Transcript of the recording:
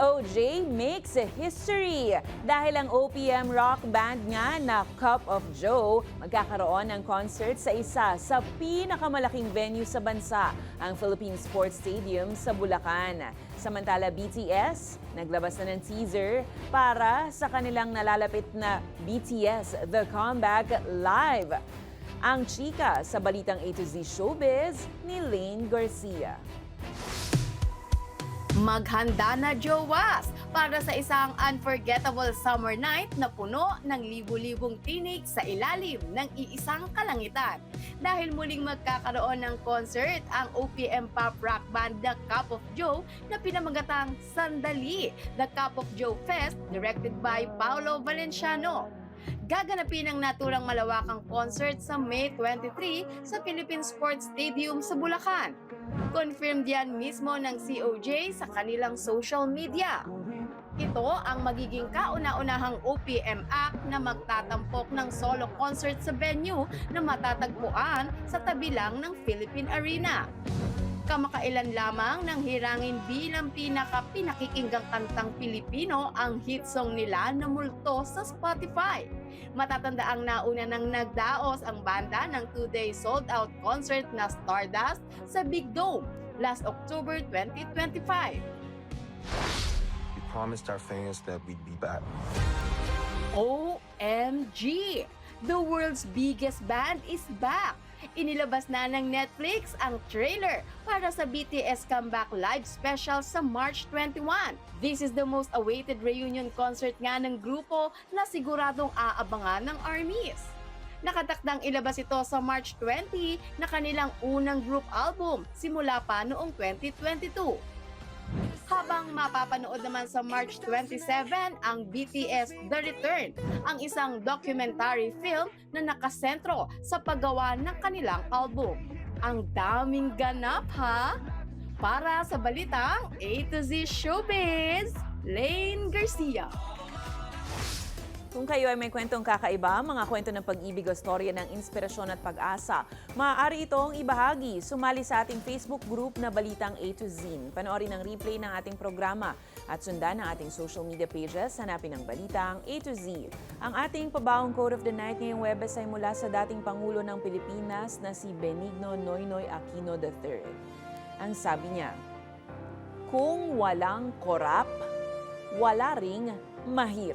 COJ makes history dahil ang OPM rock band nga na Cup of Joe magkakaroon ng concert sa isa sa pinakamalaking venue sa bansa, ang Philippine Sports Stadium sa Bulacan. Samantala BTS, naglabas na ng teaser para sa kanilang nalalapit na BTS The Comeback Live. Ang chika sa balitang A to Z Showbiz ni Lane Garcia. Maghanda na jowas para sa isang unforgettable summer night na puno ng libu-libong tinig sa ilalim ng iisang kalangitan. Dahil muling magkakaroon ng concert ang OPM pop rock band The Cup of Joe na pinamagatang Sandali, The Cup of Joe Fest directed by Paolo Valenciano. Gaganapin ang naturang malawakang concert sa May 23 sa Philippine Sports Stadium sa Bulacan. Confirmed yan mismo ng COJ sa kanilang social media. Ito ang magiging kauna-unahang OPM act na magtatampok ng solo concert sa venue na matatagpuan sa tabi lang ng Philippine Arena. Kamakailan lamang nang hirangin bilang pinakapinakikinggang kantang Pilipino ang hit song nila na multo sa Spotify. Matatandaang nauna nang nagdaos ang banda ng 2-day sold-out concert na Stardust sa Big Dome last October 2025. We promised our fans that we'd be back. OMG! The world's biggest band is back! Inilabas na ng Netflix ang trailer para sa BTS Comeback Live Special sa March 21. This is the most awaited reunion concert nga ng grupo na siguradong aabangan ng ARMYs. Nakatakdang ilabas ito sa March 20 na kanilang unang group album simula pa noong 2022. Habang mapapanood naman sa March 27 ang BTS The Return, ang isang documentary film na nakasentro sa paggawa ng kanilang album. Ang daming ganap ha! Para sa balitang A to Z Showbiz, Lane Garcia. Kung kayo ay may kwentong kakaiba, mga kwento ng pag-ibig o storya ng inspirasyon at pag-asa, maaari itong ibahagi. Sumali sa ating Facebook group na Balitang A to Z. Panoorin ang replay ng ating programa at sundan ang ating social media pages. Hanapin ang Balitang A to Z. Ang ating pabaong quote of the night ngayong Webes ay mula sa dating Pangulo ng Pilipinas na si Benigno Noynoy Aquino III. Ang sabi niya, kung walang korap, wala ring mahirap.